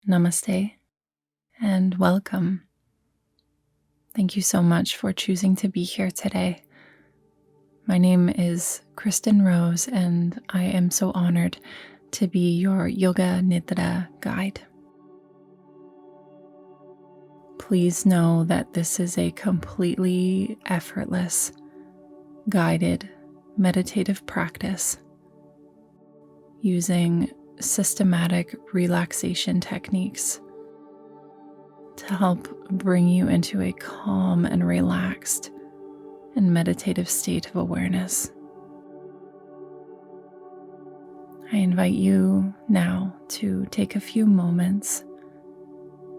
Namaste and welcome. Thank you so much for choosing to be here today. My name is Kristyn Rose, and I am so honored to be your Yoga Nidra guide. Please know that this is a completely effortless, guided meditative practice using systematic relaxation techniques to help bring you into a calm and relaxed and meditative state of awareness. I invite you now to take a few moments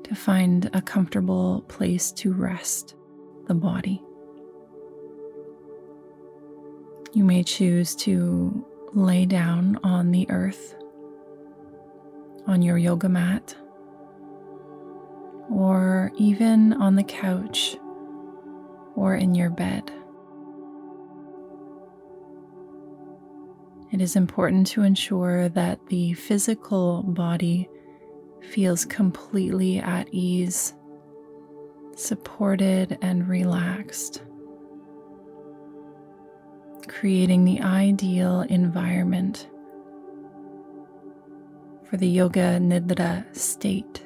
to find a comfortable place to rest the body. You may choose to lay down on the earth, on your yoga mat, or even on the couch or in your bed. It is important to ensure that the physical body feels completely at ease, supported and relaxed, creating the ideal environment for the Yoga Nidra state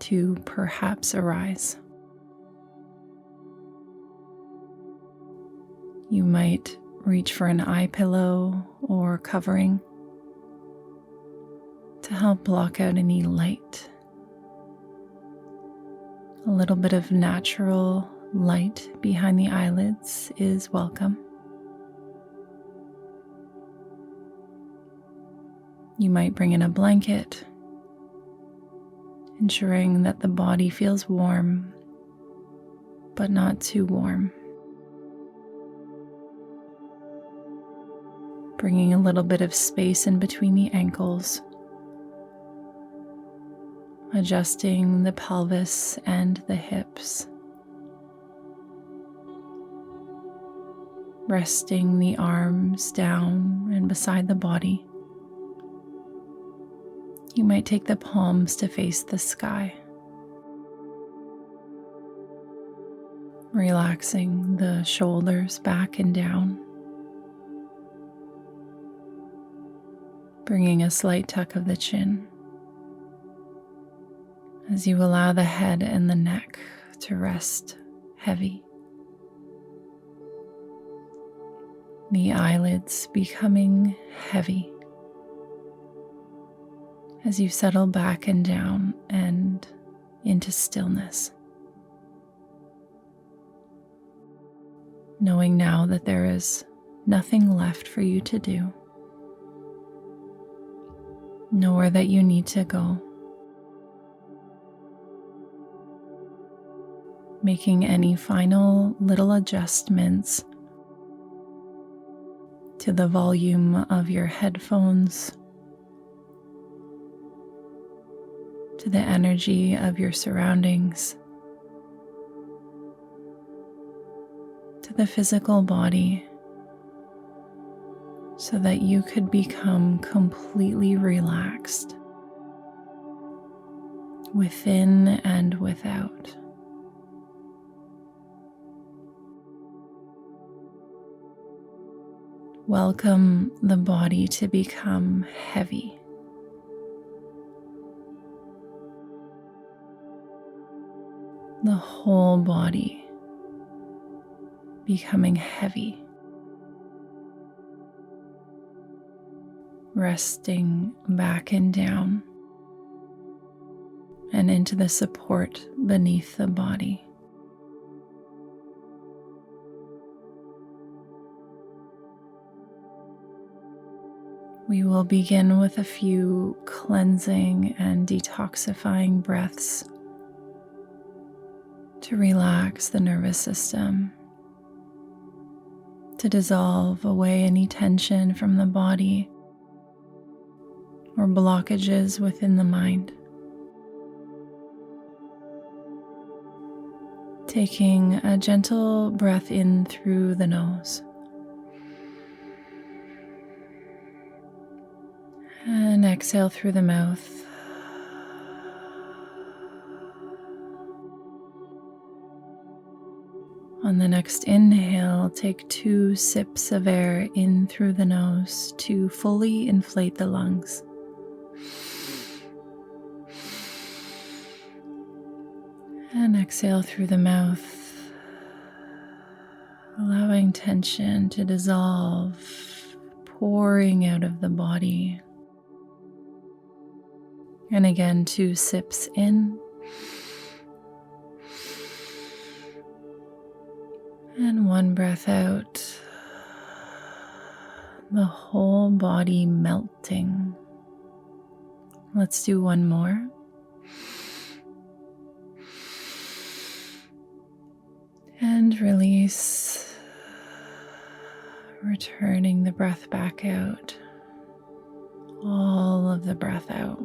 to perhaps arise. You might reach for an eye pillow or covering to help block out any light. A little bit of natural light behind the eyelids is welcome. You might bring in a blanket, ensuring that the body feels warm, but not too warm. Bringing a little bit of space in between the ankles, adjusting the pelvis and the hips, resting the arms down and beside the body. You might take the palms to face the sky, relaxing the shoulders back and down, bringing a slight tuck of the chin as you allow the head and the neck to rest heavy. The eyelids becoming heavy as you settle back and down and into stillness. Knowing now that there is nothing left for you to do, nowhere that you need to go. Making any final little adjustments to the volume of your headphones, to the energy of your surroundings, to the physical body, so that you could become completely relaxed within and without. Welcome the body to become heavy. The whole body becoming heavy. Resting back and down and into the support beneath the body. We will begin with a few cleansing and detoxifying breaths to relax the nervous system, to dissolve away any tension from the body or blockages within the mind. Taking a gentle breath in through the nose and exhale through the mouth. On the next inhale, take 2 sips of air in through the nose to fully inflate the lungs. And exhale through the mouth, allowing tension to dissolve, pouring out of the body. And again, 2 sips in. And 1 breath out. The whole body melting. Let's do 1 more. And release, returning the breath back out, all of the breath out.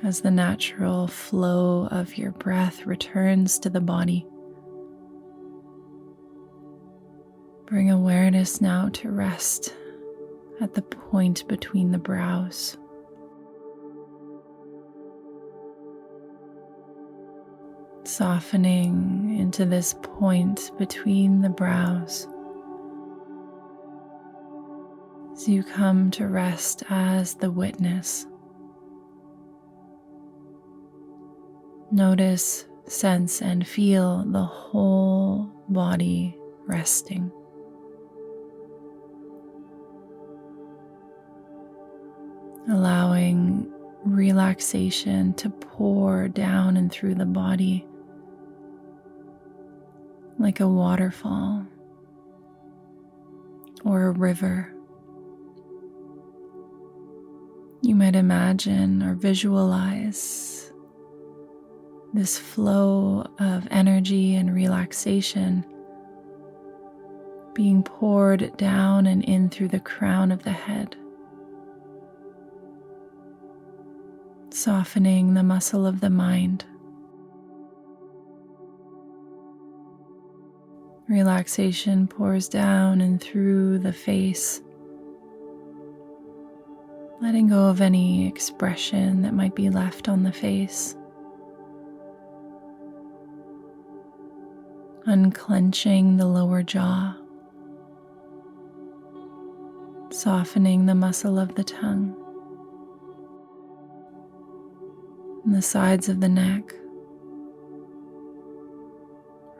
As the natural flow of your breath returns to the body, bring awareness now to rest at the point between the brows. Softening into this point between the brows as you come to rest as the witness. Notice, sense, and feel the whole body resting. Allowing relaxation to pour down and through the body like a waterfall or a river. You might imagine or visualize this flow of energy and relaxation being poured down and in through the crown of the head, softening the muscle of the mind. Relaxation pours down and through the face, letting go of any expression that might be left on the face. Unclenching the lower jaw, softening the muscle of the tongue, and the sides of the neck,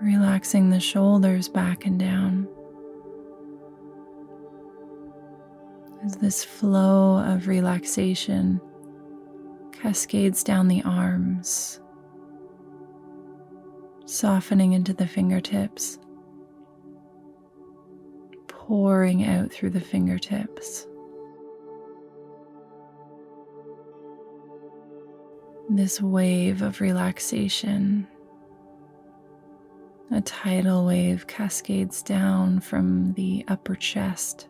relaxing the shoulders back and down. As this flow of relaxation cascades down the arms, softening into the fingertips, pouring out through the fingertips. This wave of relaxation, a tidal wave, cascades down from the upper chest,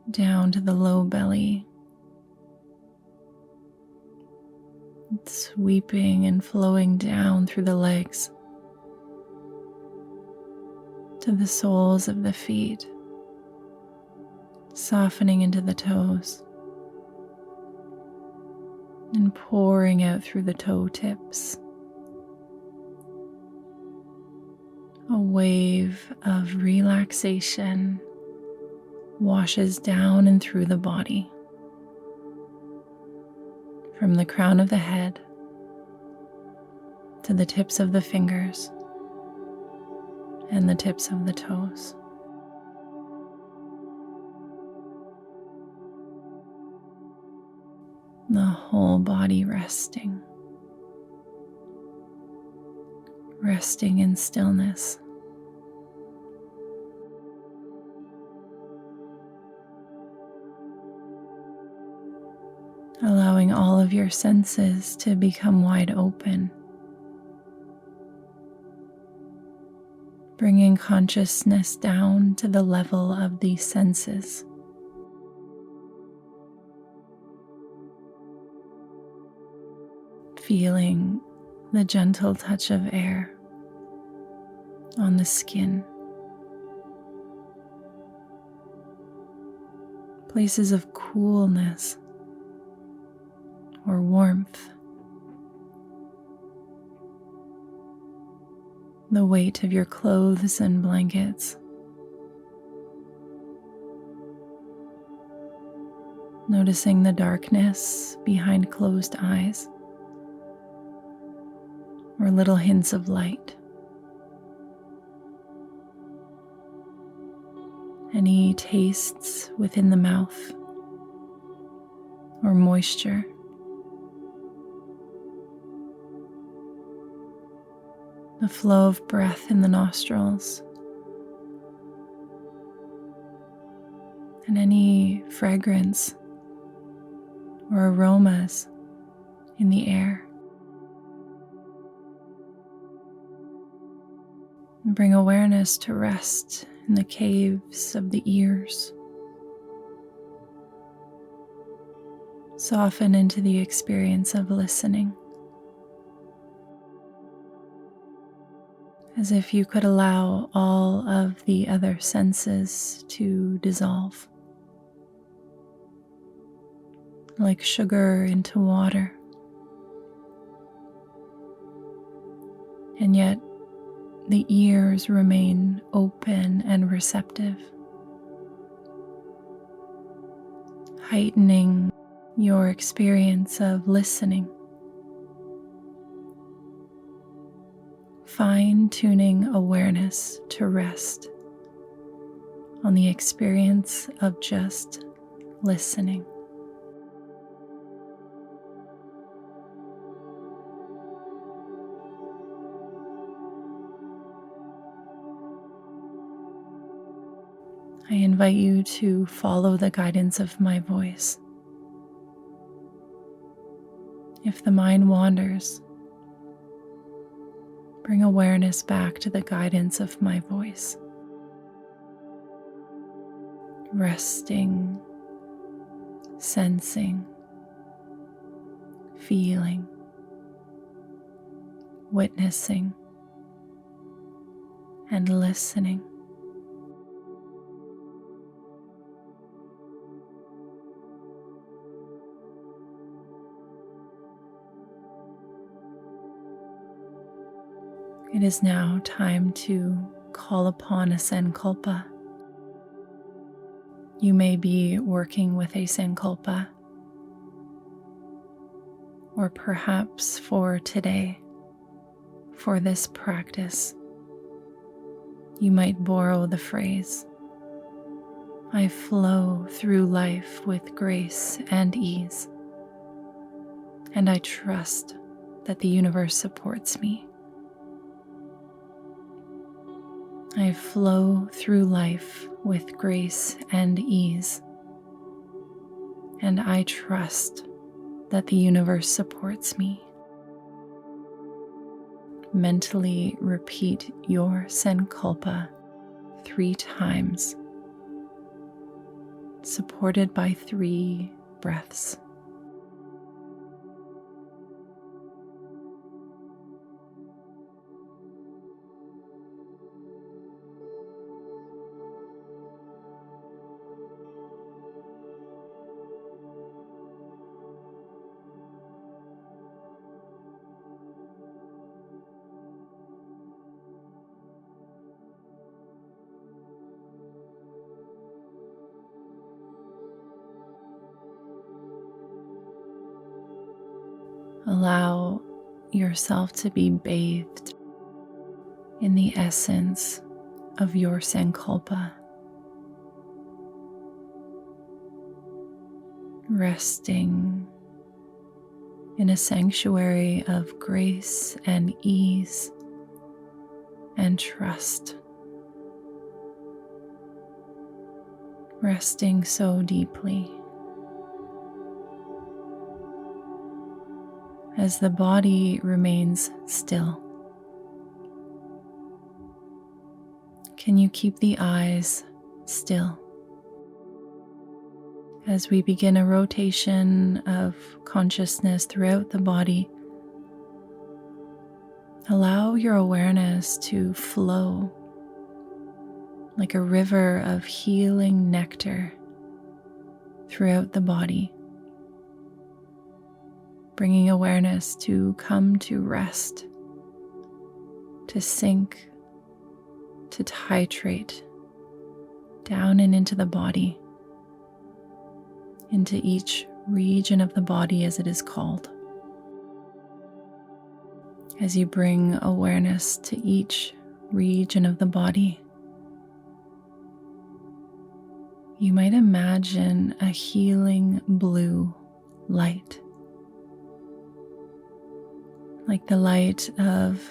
down to the low belly, sweeping and flowing down through the legs to the soles of the feet, softening into the toes and pouring out through the toe tips. A wave of relaxation washes down and through the body, from the crown of the head to the tips of the fingers and the tips of the toes. The whole body resting in stillness. Allowing all of your senses to become wide open. Bringing consciousness down to the level of the senses. Feeling the gentle touch of air on the skin. Places of coolness or warmth, the weight of your clothes and blankets. Noticing the darkness behind closed eyes or little hints of light. Any tastes within the mouth or moisture. The flow of breath in the nostrils, and any fragrance or aromas in the air. And bring awareness to rest in the caves of the ears. Soften into the experience of listening, as if you could allow all of the other senses to dissolve, like sugar into water. And yet the ears remain open and receptive, heightening your experience of listening, fine-tuning awareness to rest on the experience of just listening. I invite you to follow the guidance of my voice. If the mind wanders, bring awareness back to the guidance of my voice. Resting, sensing, feeling, witnessing, and listening. It is now time to call upon a sankalpa. You may be working with a sankalpa, or perhaps for today, for this practice, you might borrow the phrase, "I flow through life with grace and ease, and I trust that the universe supports me." I flow through life with grace and ease, and I trust that the universe supports me. Mentally repeat your sankalpa 3 times, supported by 3 breaths. Allow yourself to be bathed in the essence of your sankalpa, resting in a sanctuary of grace and ease and trust, resting so deeply. As the body remains still, can you keep the eyes still? As we begin a rotation of consciousness throughout the body, allow your awareness to flow like a river of healing nectar throughout the body. bringing awareness to come to rest, to sink, to titrate down and into the body, into each region of the body as it is called. As you bring awareness to each region of the body, you might imagine a healing blue light, like the light of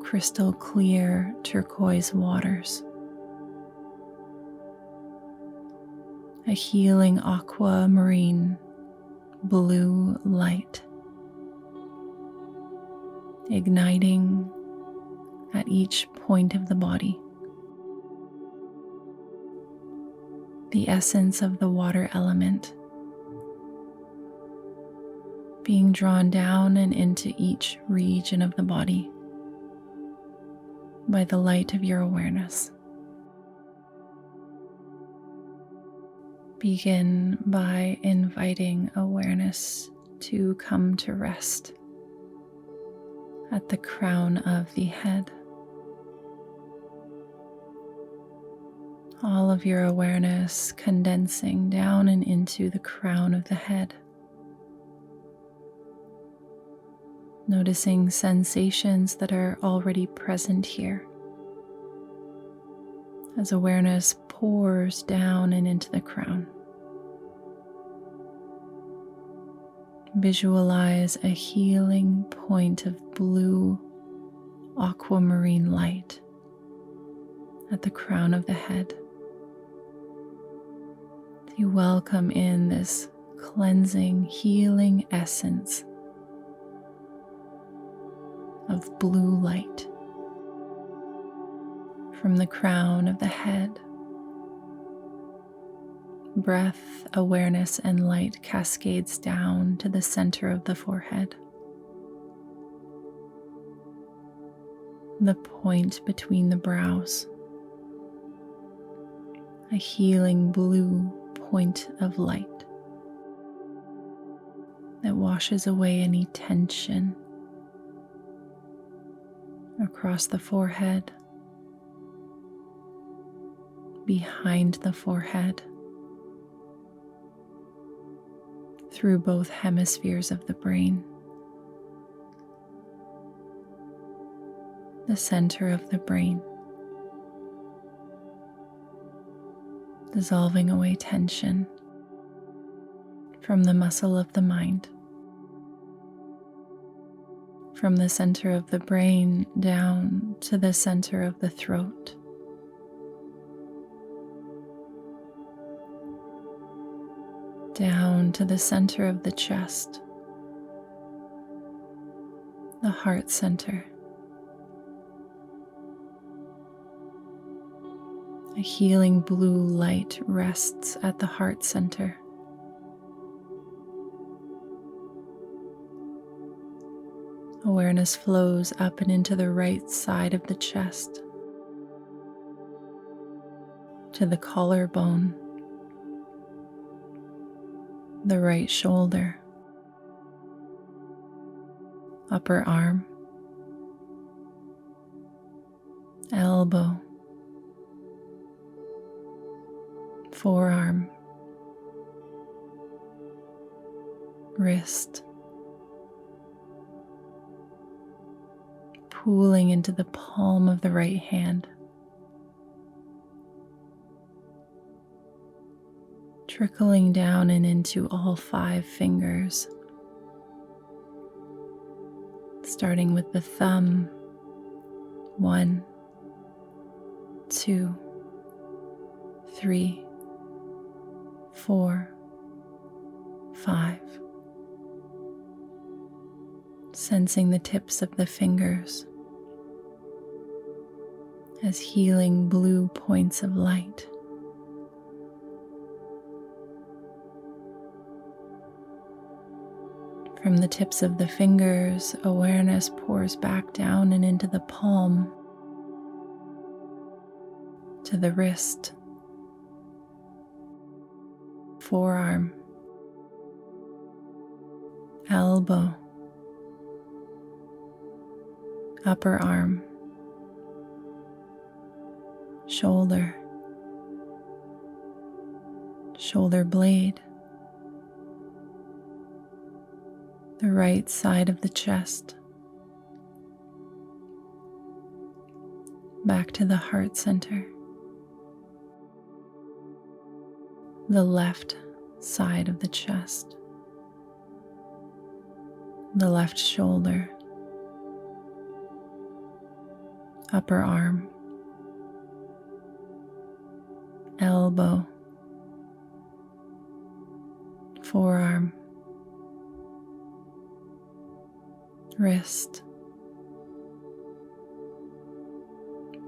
crystal clear turquoise waters, a healing aquamarine blue light, igniting at each point of the body. The essence of the water element being drawn down and into each region of the body by the light of your awareness. Begin by inviting awareness to come to rest at the crown of the head. All of your awareness condensing down and into the crown of the head. Noticing sensations that are already present here as awareness pours down and into the crown. Visualize a healing point of blue aquamarine light at the crown of the head. You welcome in this cleansing, healing essence of blue light from the crown of the head. Breath, awareness, and light cascades down to the center of the forehead, the point between the brows, a healing blue point of light that washes away any tension across the forehead, behind the forehead, through both hemispheres of the brain, the center of the brain, dissolving away tension from the muscle of the mind, from the center of the brain down to the center of the throat. Down to the center of the chest, the heart center. A healing blue light rests at the heart center. Awareness flows up and into the right side of the chest, to the collarbone, the right shoulder, upper arm, elbow, forearm, wrist, pooling into the palm of the right hand, trickling down and into all 5 fingers, starting with the thumb. 1, 2, 3, 4, 5. Sensing the tips of the fingers as healing blue points of light. From the tips of the fingers, awareness pours back down and into the palm, to the wrist, forearm, elbow, upper arm, shoulder, shoulder blade, the right side of the chest, back to the heart center, the left side of the chest, the left shoulder, upper arm, elbow, forearm, wrist,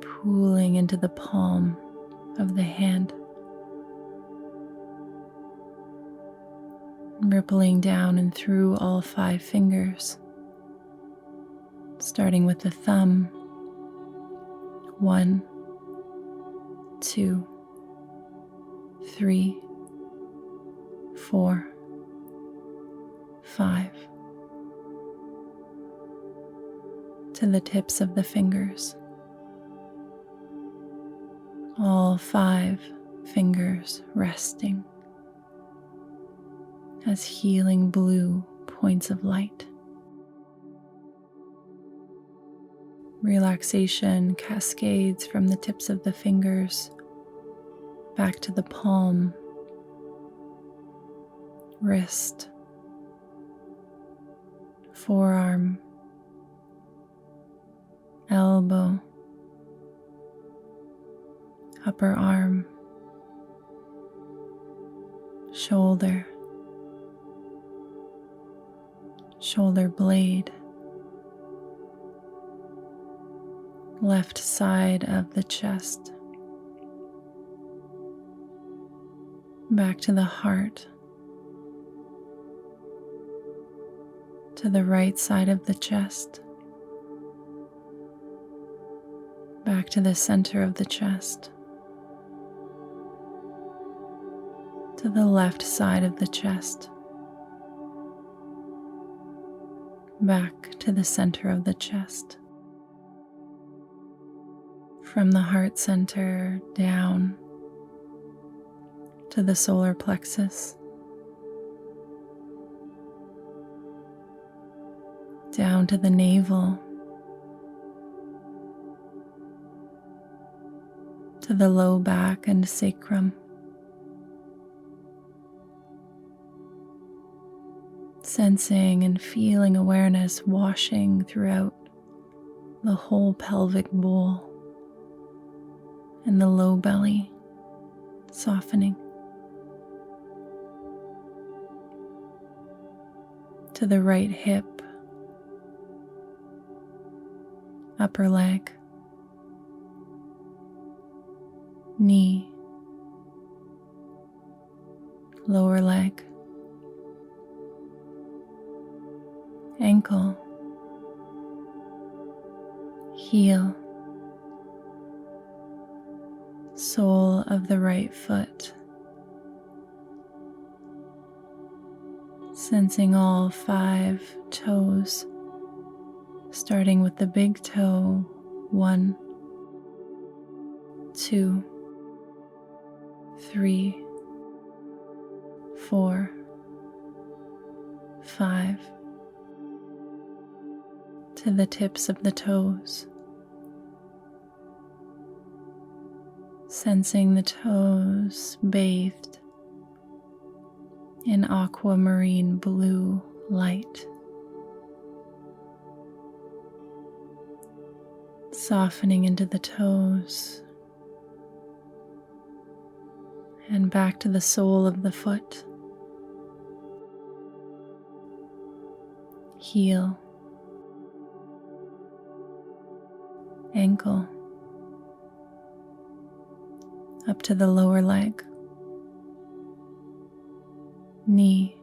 pooling into the palm of the hand, rippling down and through all 5 fingers, starting with the thumb. 1, 2, 3, 4, 5, to the tips of the fingers. All 5 fingers resting as healing blue points of light. Relaxation cascades from the tips of the fingers back to the palm, wrist, forearm, elbow, upper arm, shoulder, shoulder blade, left side of the chest, back to the heart, to the right side of the chest, back to the center of the chest, to the left side of the chest, back to the center of the chest. From the heart center down to the solar plexus, down to the navel, to the low back and sacrum, sensing and feeling awareness washing throughout the whole pelvic bowl and the low belly, softening to the right hip, upper leg, knee, lower leg, ankle, heel, sole of the right foot, sensing all 5 toes, starting with the big toe. 1, 2, 3, 4, 5, to the tips of the toes, sensing the toes bathed in aquamarine blue light, softening into the toes and back to the sole of the foot, heel, ankle, up to the lower leg, knee,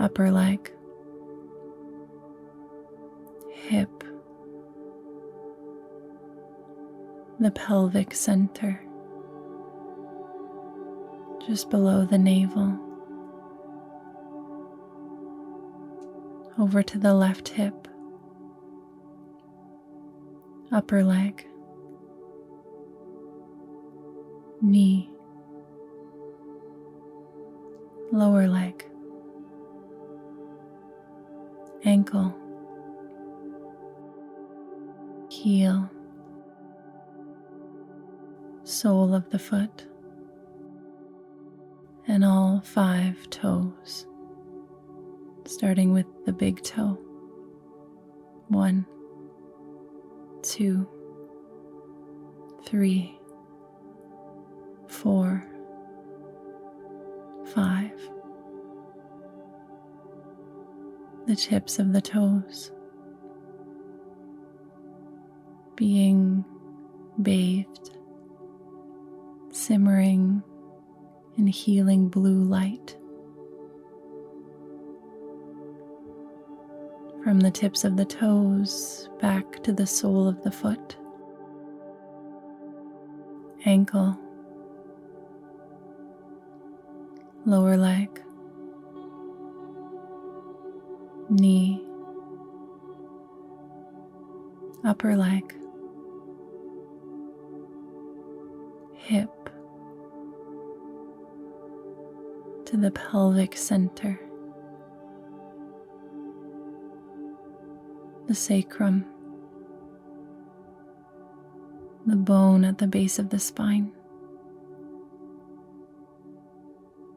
upper leg, hip, the pelvic center, just below the navel, over to the left hip, upper leg, knee, lower leg, ankle, heel, sole of the foot, and all 5 toes, starting with the big toe. 1, 2, 3, 4, 5. The tips of the toes being bathed, simmering in healing blue light. From the tips of the toes back to the sole of the foot, ankle, lower leg, knee, upper leg, hip, to the pelvic center, the sacrum, the bone at the base of the spine,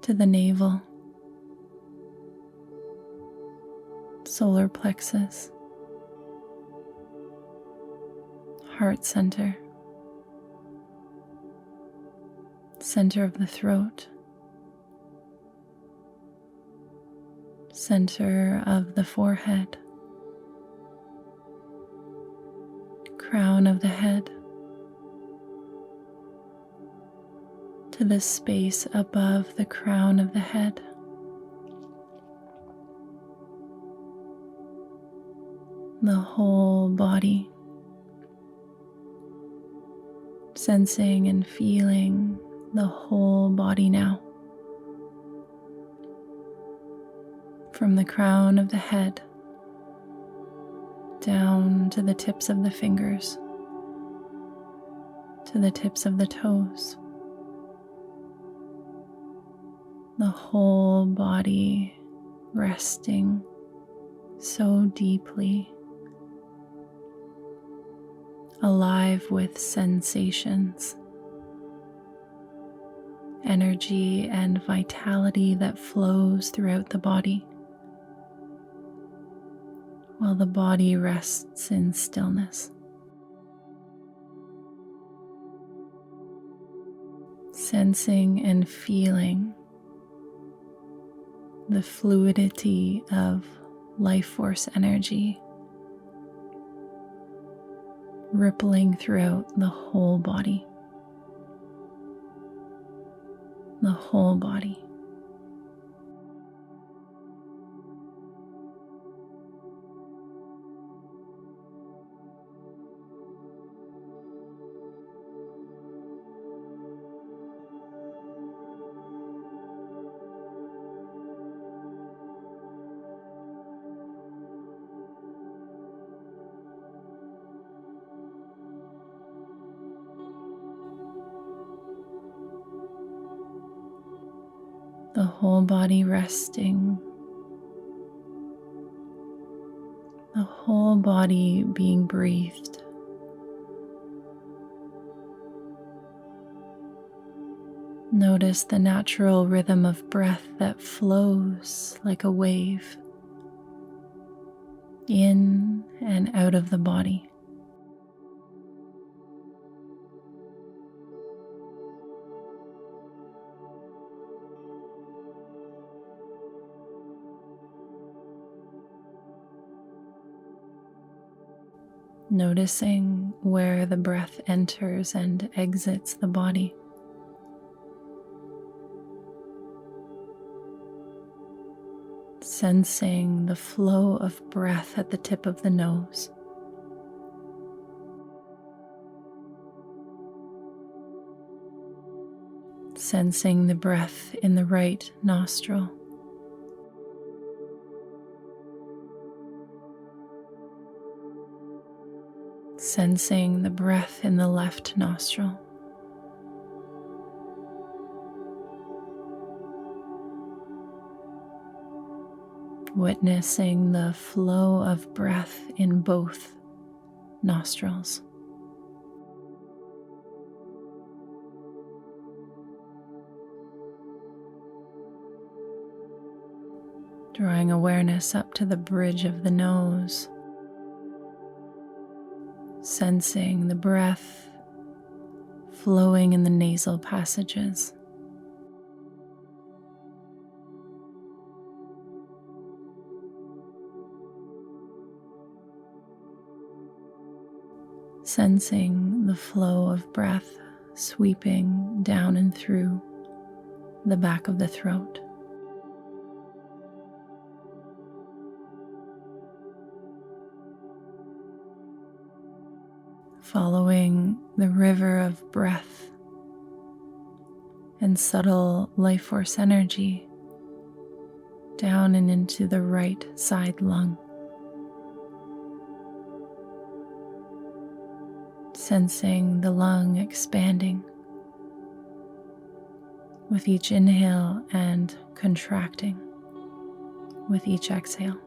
to the navel, solar plexus, heart center, center of the throat, center of the forehead, crown of the head, to the space above the crown of the head, the whole body, sensing and feeling the whole body now. From the crown of the head down to the tips of the fingers, to the tips of the toes. The whole body resting so deeply, alive with sensations, energy and vitality that flows throughout the body, while the body rests in stillness. Sensing and feeling the fluidity of life force energy rippling throughout the whole body. The whole body. The whole body resting, the whole body being breathed. Notice the natural rhythm of breath that flows like a wave in and out of the body. Noticing where the breath enters and exits the body. Sensing the flow of breath at the tip of the nose. Sensing the breath in the right nostril. Sensing the breath in the left nostril. Witnessing the flow of breath in both nostrils. Drawing awareness up to the bridge of the nose. Sensing the breath flowing in the nasal passages. Sensing the flow of breath sweeping down and through the back of the throat. Following the river of breath and subtle life force energy down and into the right side lung. Sensing the lung expanding with each inhale and contracting with each exhale.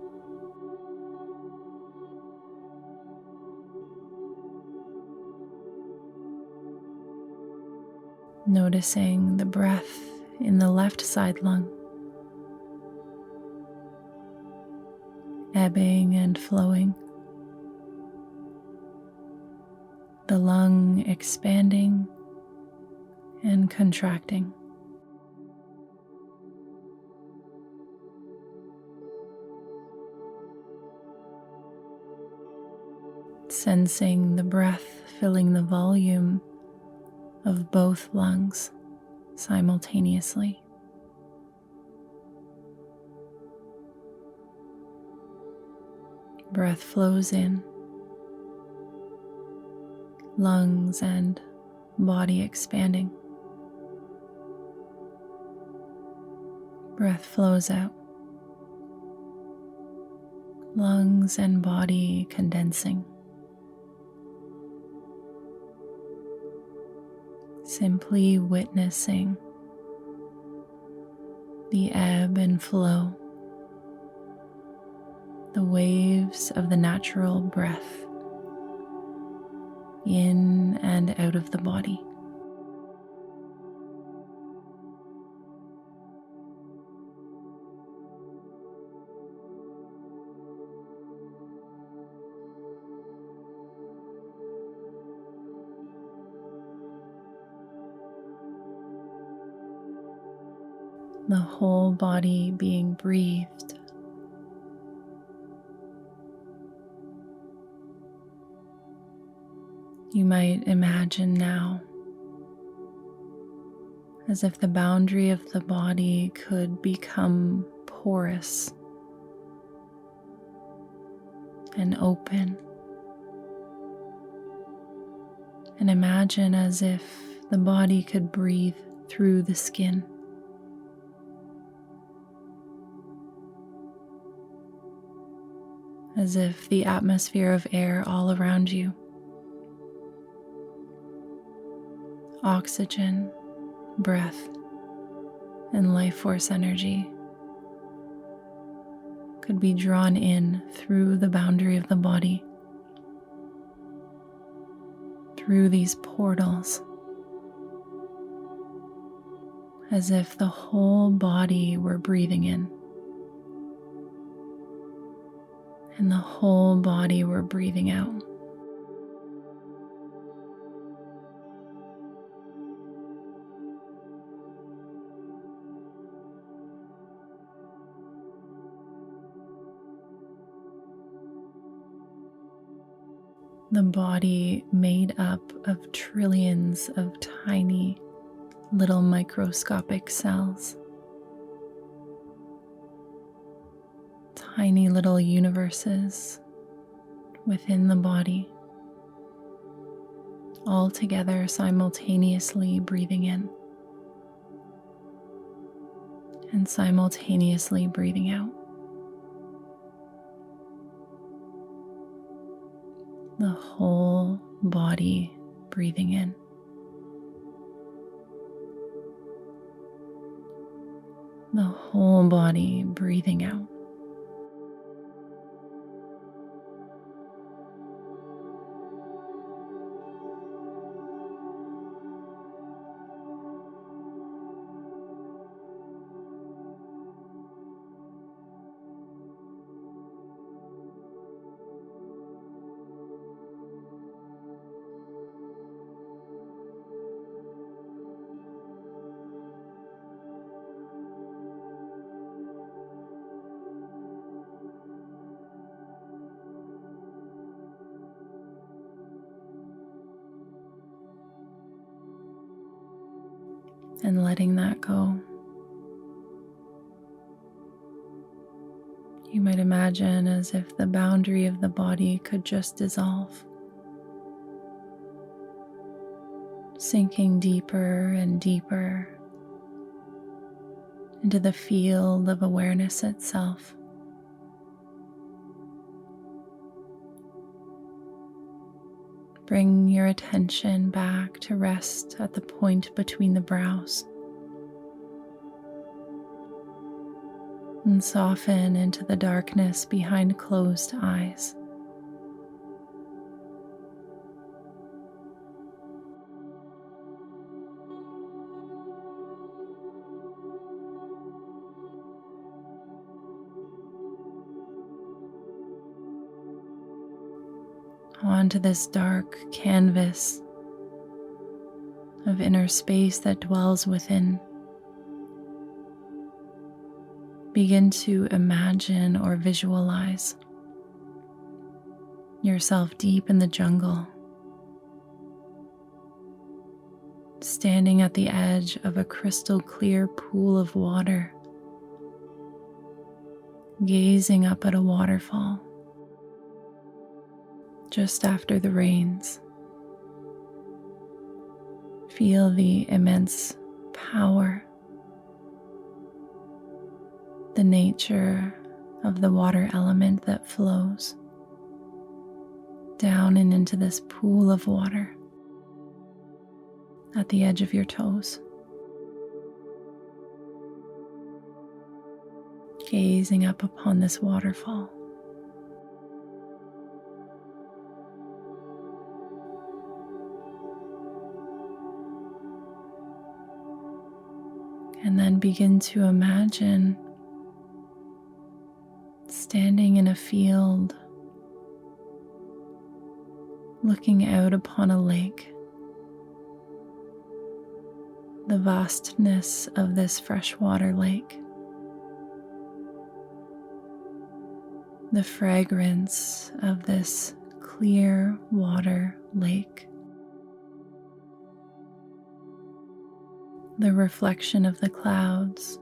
Noticing the breath in the left side lung, ebbing and flowing, the lung expanding and contracting. Sensing the breath filling the volume of both lungs simultaneously. Breath flows in, lungs and body expanding. Breath flows out, lungs and body condensing. Simply witnessing the ebb and flow, the waves of the natural breath in and out of the body. The whole body being breathed. You might imagine now as if the boundary of the body could become porous and open. And imagine as if the body could breathe through the skin. As if the atmosphere of air all around you, oxygen, breath, and life force energy could be drawn in through the boundary of the body, through these portals, as if the whole body were breathing in. And the whole body were breathing out. The body made up of trillions of tiny little microscopic cells. Tiny little universes within the body, all together simultaneously breathing in and simultaneously breathing out. the whole body breathing in. The whole body breathing out. And letting that go. You might imagine as if the boundary of the body could just dissolve, sinking deeper and deeper into the field of awareness itself. Bring your attention back to rest at the point between the brows and soften into the darkness behind closed eyes. Onto this dark canvas of inner space that dwells within. Begin to imagine or visualize yourself deep in the jungle, standing at the edge of a crystal clear pool of water, gazing up at a waterfall just after the rains. Feel the immense power, the nature of the water element that flows down and into this pool of water at the edge of your toes. Gazing up upon this waterfall. And then begin to imagine standing in a field, looking out upon a lake. The vastness of this freshwater lake. The fragrance of this clear water lake. The reflection of the clouds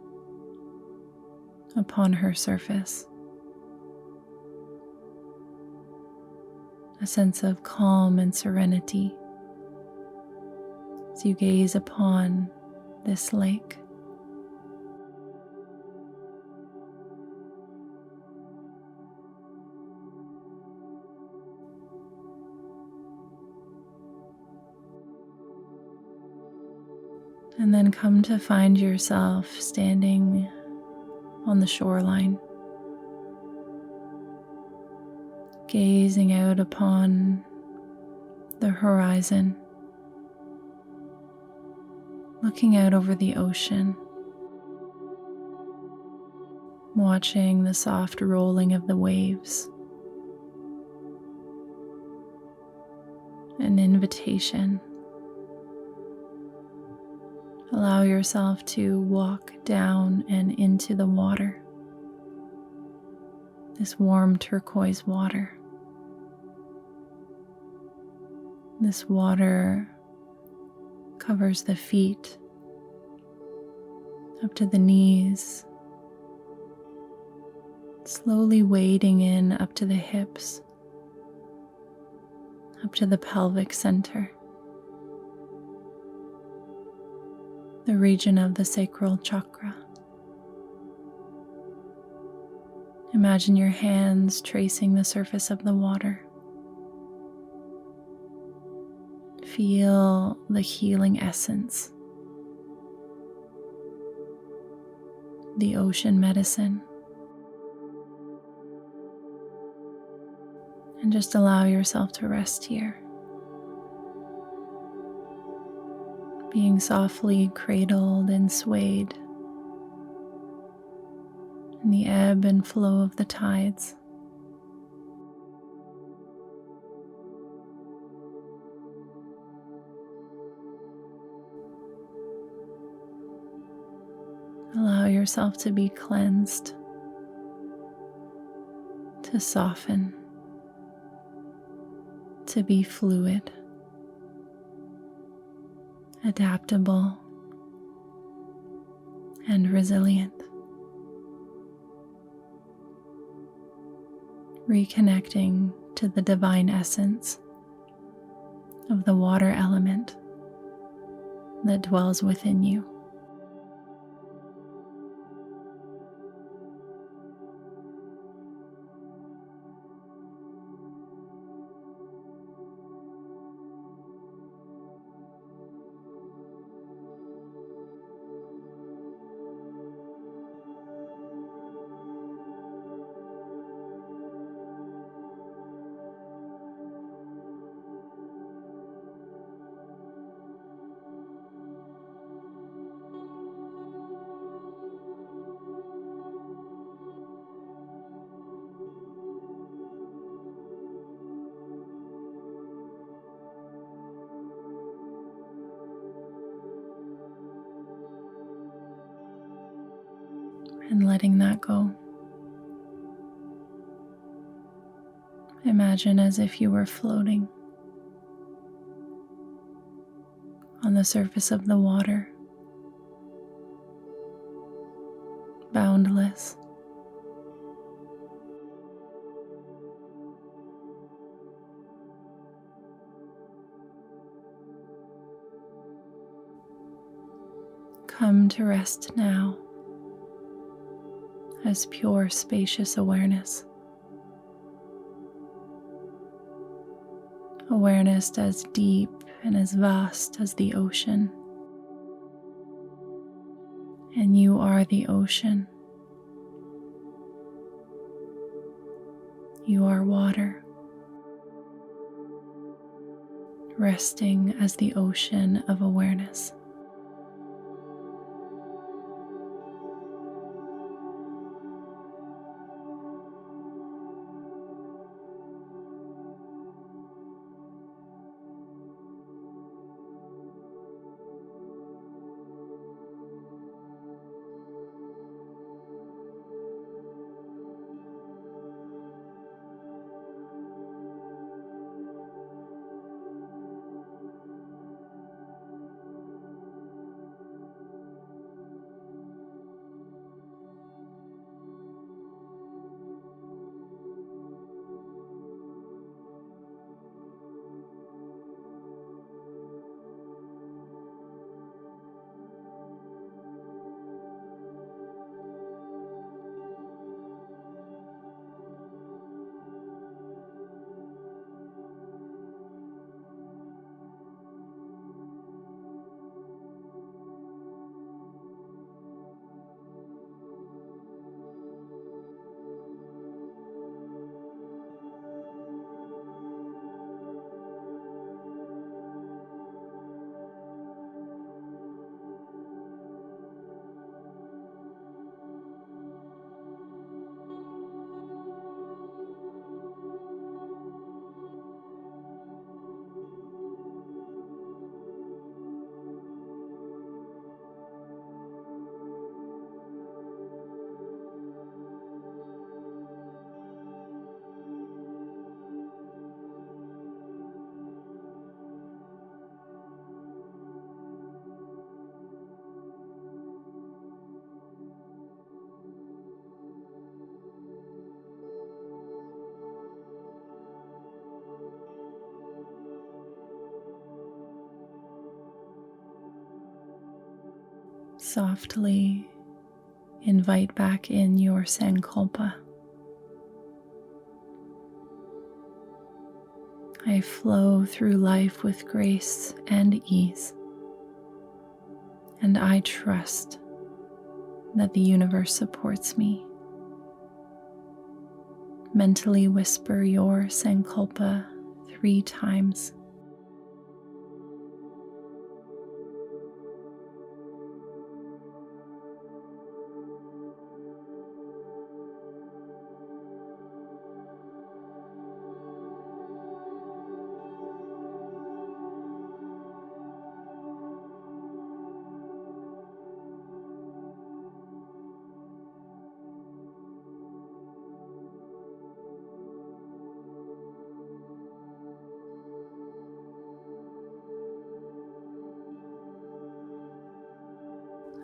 upon her surface. A sense of calm and serenity as you gaze upon this lake. And then come to find yourself standing on the shoreline, gazing out upon the horizon, looking out over the ocean, watching the soft rolling of the waves. An invitation. Allow yourself to walk down and into the water, this warm turquoise water. This water covers the feet up to the knees, slowly wading in up to the hips, up to the pelvic center. The region of the sacral chakra. Imagine your hands tracing the surface of the water, Feel the healing essence, the ocean medicine, and just allow yourself to rest here, being softly cradled and swayed in the ebb and flow of the tides. Allow yourself to be cleansed, to soften, to be fluid, adaptable, and resilient. Reconnecting to the divine essence of the water element that dwells within you. And letting that go. Imagine as if you were floating on the surface of the water, boundless. Come to rest now as pure, spacious awareness. Awareness as deep and as vast as the ocean. And you are the ocean. You are water, resting as the ocean of awareness. Softly invite back in your sankalpa. I flow through life with grace and ease, and I trust that the universe supports me. Mentally whisper your Sankalpa 3 times.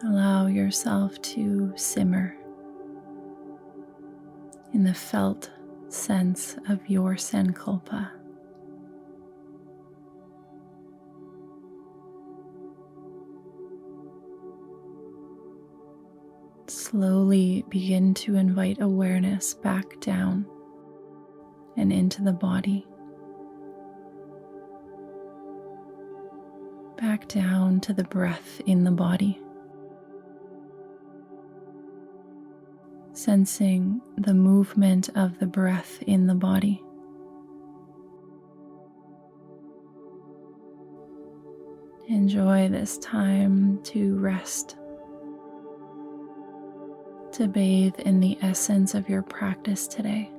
Allow yourself to simmer in the felt sense of your Sankalpa. Slowly begin to invite awareness back down and into the body. Back down to the breath in the body. Sensing the movement of the breath in the body. Enjoy this time to rest, to bathe in the essence of your practice today.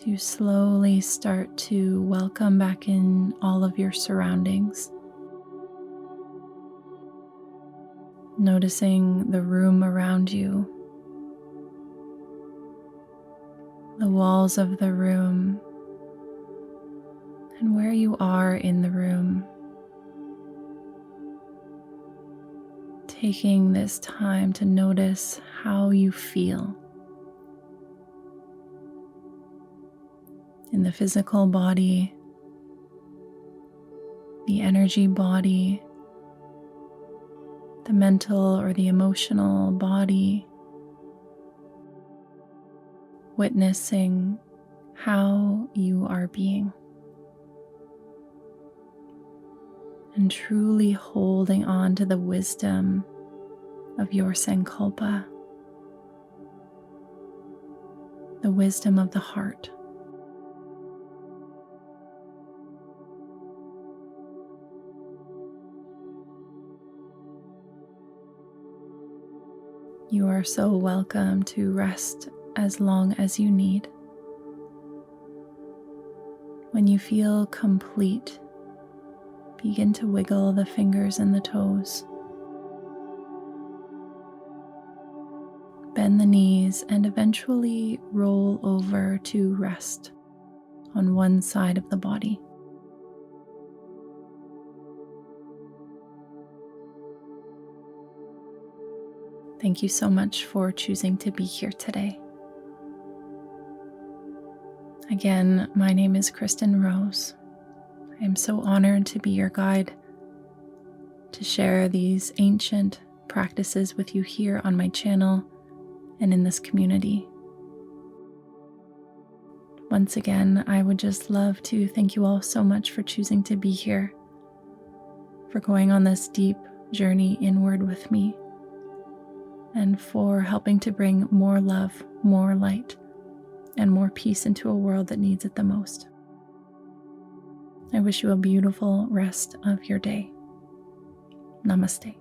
To slowly start to welcome back in all of your surroundings. Noticing the room around you, the walls of the room, and where you are in the room. Taking this time to notice how you feel in the physical body, the energy body, the mental or the emotional body, witnessing how you are being, and truly holding on to the wisdom of your Sankalpa, the wisdom of the heart. You are so welcome to rest as long as you need. When you feel complete, begin to wiggle the fingers and the toes. Bend the knees and eventually roll over to rest on one side of the body. Thank you so much for choosing to be here today. Again, my name is Kristyn Rose. I am so honored to be your guide, to share these ancient practices with you here on my channel and in this community. Once again, I would just love to thank you all so much for choosing to be here, for going on this deep journey inward with me, and for helping to bring more love, more light, and more peace into a world that needs it the most. I wish you a beautiful rest of your day. Namaste.